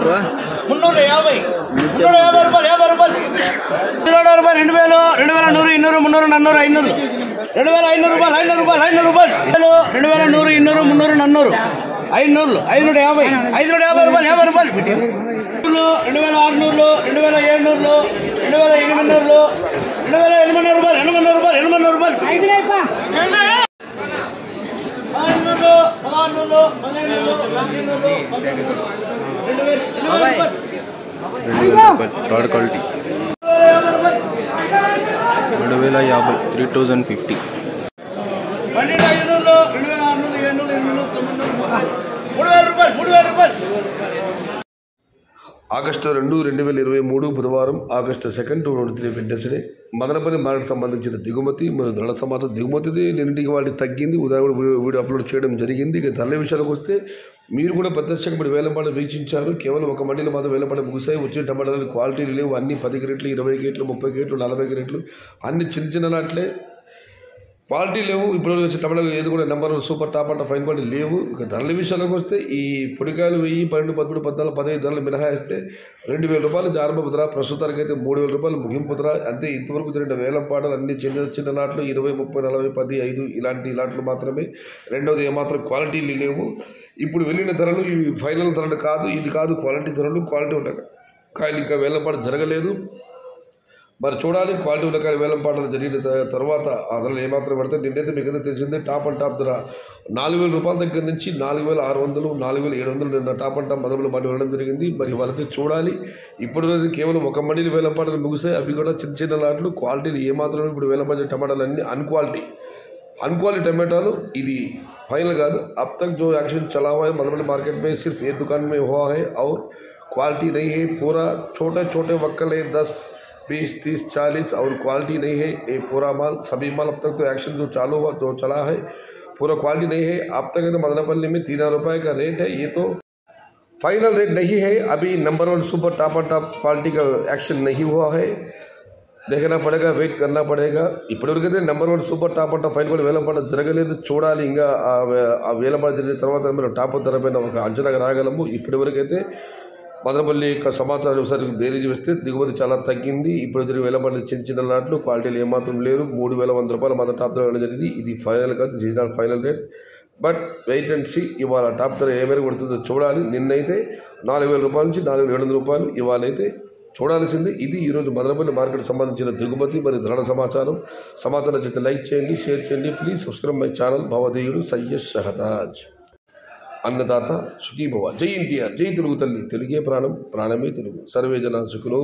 350 రూపాయలు 20 రూపాయలు 2100 200 300 400 500 500 రూపాయలు 2100 200 300 400 550 రూపాయలు 50 రూపాయలు 2600 2700 2800 800 రూపాయలు 3rd quality 2050 3050 ఆగస్టు 2, 2023 బుధవారం ఆగస్టు 2, 2023 వెడ్నెస్డే మదనపల్లి మార్కెట్ సంబంధించిన దిగుమతి మరియు ధరల సమాచారం దిగుమతిది నిన్నటికి వాటి తగ్గింది. ఉదయం వీడియో అప్లోడ్ చేయడం జరిగింది. ఇక ధరల విషయాలకు వస్తే మీరు కూడా ప్రత్యక్షంగా ఇప్పుడు వేలంపాట వీక్షించారు. కేవలం ఒక మండీలో మాత్రం వేలంపాట ముగిసాయి. వచ్చిన టమాటాలు క్వాలిటీలు లేవు. అన్ని 10 క్రేట్లు 20 క్రేట్లు 30 క్రేట్లు 40 క్రేట్లు అన్ని చిన్న నాట్లే క్వాలిటీ లేవు. ఇప్పుడు వచ్చే టమాటాలు ఏది కూడా నెంబర్ 1 సూపర్ టాప్ అంట ఫైన్ క్వాలిటీ లేవు. ఇక ధరల విషయాలకు వస్తే ఈ పొడికాయలు 1000 12 13 14 15 ధరలు మినహాయిస్తే 2000 రూపాయలు ఆరంభ ధర, ప్రస్తుతానికి అయితే 3000 రూపాయలు ముగింపు ధర. అంతే ఇంతవరకు జరిగిన వేలంపాటలు అన్ని చిన్న నాట్లు 20 30 40 10 5 ఇలాంటి నాట్లు మాత్రమే. రెండవది ఏమాత్రం క్వాలిటీలు లేవు. ఇప్పుడు వెళ్ళిన ధరలు ఇవి ఫైనల్ ధరలు కాదు, ఇది కాదు క్వాలిటీ ధరలు. క్వాలిటీ ఉండక కాయలు ఇంకా వేలంపాట జరగలేదు. మరి చూడాలి క్వాలిటీ ఉండకాయ వేలంపాటలు జరిగిన తర్వాత ఆ ధరలు ఏమాత్రం పడతాయి. నిన్నైతే మీకు అయితే తెలిసిందే టాప్ అండ్ టాప్ ధర 4000 రూపాయల దగ్గర నుంచి 4600 4700 నిన్న టాప్ అండ్ టాప్ మొదలు మాట వెళ్ళడం జరిగింది. మరి వాళ్ళైతే చూడాలి. ఇప్పుడు కేవలం ఒక మండీలు వేలంపాటలు ముగిసాయి. అవి కూడా చిన్న నాట్లు క్వాలిటీలు ఏమాత్రం ఇప్పుడు వేలంపాట టమాటాలు అన్ని अनक्वालिटी टमाटालू इधी फाइनल का अब तक जो एक्शन चला हुआ है मधुबनी मार्केट में सिर्फ ये दुकान में हुआ है और क्वालिटी नहीं है। पूरा छोटे छोटे वक्कल है 10 20 30 40 और क्वालिटी नहीं है ये पूरा माल सभी माल। अब तक तो एक्शन जो चालू हुआ जो चला है पूरा क्वालिटी नहीं है। अब तक तो मदनपल्ली में 3000 रुपये का रेट है, ये तो फाइनल रेट नहीं है। अभी number 1 super top and top quality का एक्शन नहीं हुआ है, देखना पड़ेगा, वेट करना पड़ेगा। इప్పటివరకైతే नंबर 1 సూపర్ టాప్ అంట ఫైన్ కూడా వేలంపాట జరగలేదు, చూడాలి ఇంకా ఆ వేలంపాట జరిగిన తర్వాత మనం టాప్ ధర పైన ఒక అంచనాగా రాగలము। ఇప్పటివరకైతే మదనపల్లి యొక్క సమాచారం ఒకసారి బేరీజ్ వేస్తే దిగుమతి చాలా తగ్గింది। ఇప్పుడు జరిగిన వేలంపాట చిన్న నాట్లు క్వాలిటీలు ఏమాత్రం లేరు। 3100 రూపాయలు మాత్రం టాప్ ధర వెళ్ళడం జరిగింది। ఇది ఫైనల్ కాదు, this is not final rate, but wait and see ఇవాళ టాప్ ధర ఏ మేరకు పడుతుందో చూడాలి। నిన్నైతే 4000 రూపాయల నుంచి 4700 రూపాయలు, ఇవాళైతే చూడాల్సింది। ఇది ఈరోజు మదనపల్లి మార్కెట్ సంబంధించిన దిగుమతి మరియు ధరల సమాచారం నచ్చితే లైక్ చేయండి, షేర్ చేయండి, ప్లీజ్ సబ్స్క్రైబ్ మై ఛానల్। భవదేయుడు సయ్యద్ షహతాజ్, అన్నదాత సుఖీ భవ। జై ఎన్టీఆర్, జై తెలుగు తల్లి, తెలుగే ప్రాణం, ప్రాణమే తెలుగు। సర్వే జన సుఖినో